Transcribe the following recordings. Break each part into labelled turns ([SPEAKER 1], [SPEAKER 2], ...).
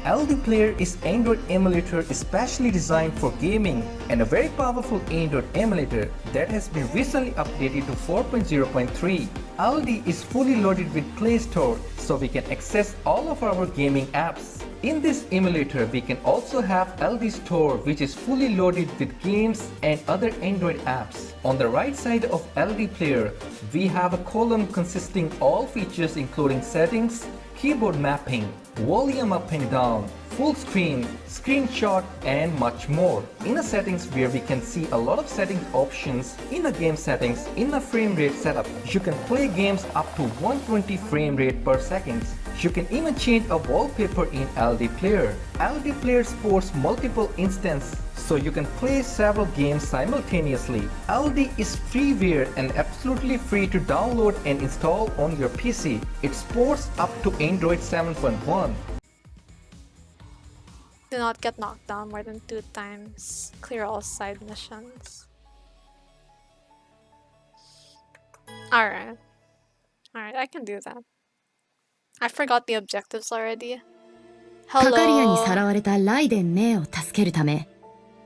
[SPEAKER 1] LDPlayer is Android emulator especially designed for gaming and a very powerful Android emulator that has been recently updated to 4.0.3. LD is fully loaded with Play Store so we can access all of our gaming apps. In this emulator, we can also have LD Store which is fully loaded with games and other Android apps. On the right side of LDPlayer, we have a column consisting all features including settings, keyboard mapping, volume up and down, full screen, screenshot and much more. In the settings where we can see a lot of settings options, in the game settings, in the frame rate setup, you can play games up to 120 frame rate per second. You can even change a wallpaper in LDPlayer. LDPlayer supports multiple instances, so you can play several games simultaneously. LD is freeware and absolutely free to download and install on your PC. It supports up to Android 7.1.
[SPEAKER 2] Do not get knocked down more than 2 times. Clear all side missions. Alright, I can do that. I forgot the objectives already.
[SPEAKER 3] カカリアに
[SPEAKER 2] Hello.
[SPEAKER 3] さらわれたライデン・メイを助けるため、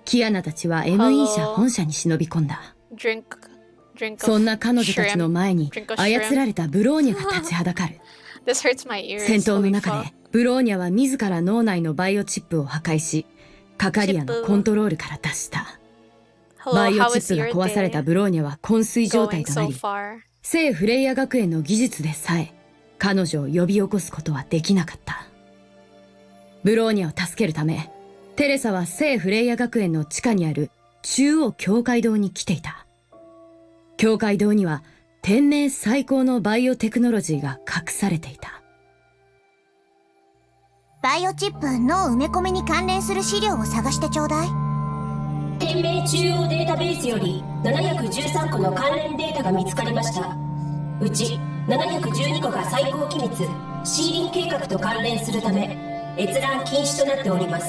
[SPEAKER 3] キアナたちは ME 社本社に忍び込んだ。
[SPEAKER 2] Drink
[SPEAKER 3] そんな
[SPEAKER 2] of
[SPEAKER 3] 彼女たちの
[SPEAKER 2] shrimp.
[SPEAKER 3] 前に
[SPEAKER 2] Drink of
[SPEAKER 3] 操られたブローニャが立ちはだかる。
[SPEAKER 2] This hurts my ears.
[SPEAKER 3] 戦闘の
[SPEAKER 2] Holy
[SPEAKER 3] 中
[SPEAKER 2] fuck.
[SPEAKER 3] でブローニャは自ら脳内のバイオチップを破壊し、カカリアのコントロールから脱した。
[SPEAKER 2] Hello,
[SPEAKER 3] バイオ
[SPEAKER 2] how
[SPEAKER 3] チ
[SPEAKER 2] is
[SPEAKER 3] ップが
[SPEAKER 2] your
[SPEAKER 3] 壊された
[SPEAKER 2] day
[SPEAKER 3] ブローニャは昏睡状態
[SPEAKER 2] going
[SPEAKER 3] とな
[SPEAKER 2] so
[SPEAKER 3] り、
[SPEAKER 2] far?
[SPEAKER 3] 聖フレイヤ学園の技術でさえ彼女を呼び起こすことはできなかった。ブローニャを助けるため、テレサは聖フレイヤ学園の地下にある中央教会堂に来ていた。教会堂には天命最高のバイオテクノロジーが隠されていた。
[SPEAKER 4] バイオチップ脳埋め込みに関連する資料を探してちょうだい。
[SPEAKER 5] 天命中央データベースより713個の関連データが見つかりました。うち712個が最高機密シーリン計画と関連するため閲覧禁止となっております。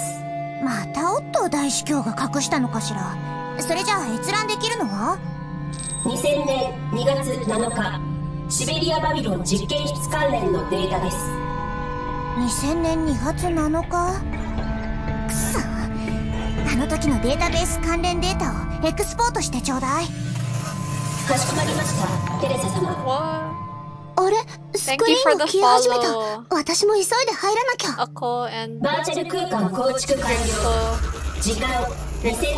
[SPEAKER 4] またオットー大司教が隠したのかしら。それじゃあ閲覧できるのは
[SPEAKER 5] 2000年2月7日シベリア・バビロン実験室関連のデータです。
[SPEAKER 4] 2000年2月7日。くそ、あの時のデータベース関連データをエクスポートしてちょうだい。
[SPEAKER 5] かしこまりました、テレサ様。
[SPEAKER 2] What?
[SPEAKER 4] あれ、スクリーンが消え始めた。私も急いで入らなきゃ。
[SPEAKER 2] Ako and
[SPEAKER 5] バーチャル空間構築完了。時間2000年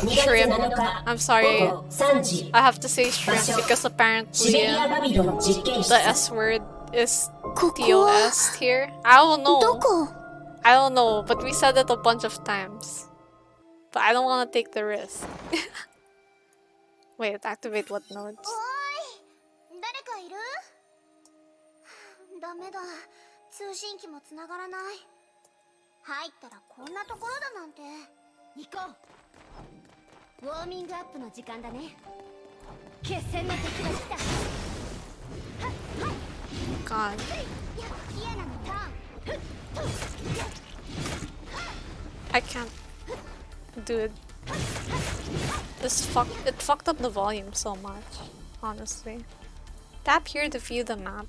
[SPEAKER 5] 2月7
[SPEAKER 2] shrimp.
[SPEAKER 5] 日
[SPEAKER 2] I'm sorry.
[SPEAKER 5] 午後3時。
[SPEAKER 2] I have to say shrimp because
[SPEAKER 5] シ
[SPEAKER 2] apparently
[SPEAKER 5] ベリア・バビロン実験室。
[SPEAKER 2] the S word is
[SPEAKER 4] ここは
[SPEAKER 2] TOS here. I don't
[SPEAKER 4] ど
[SPEAKER 2] know.
[SPEAKER 4] こ？
[SPEAKER 2] I don't know, but we said it a bunch of times. But I don't want to take the risk. Wait, activate what nodes?
[SPEAKER 4] おーい、誰かいる？ダメだ、通信機も繋がらない。入ったらこんなところだなんて。行こう。ウォーミングアップの時間だね。決戦の敵が来た。
[SPEAKER 2] God.
[SPEAKER 4] キアナのターン。
[SPEAKER 2] I can't. Dude. It fucked up the volume so much, honestly. Tap here to view the map.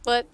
[SPEAKER 2] But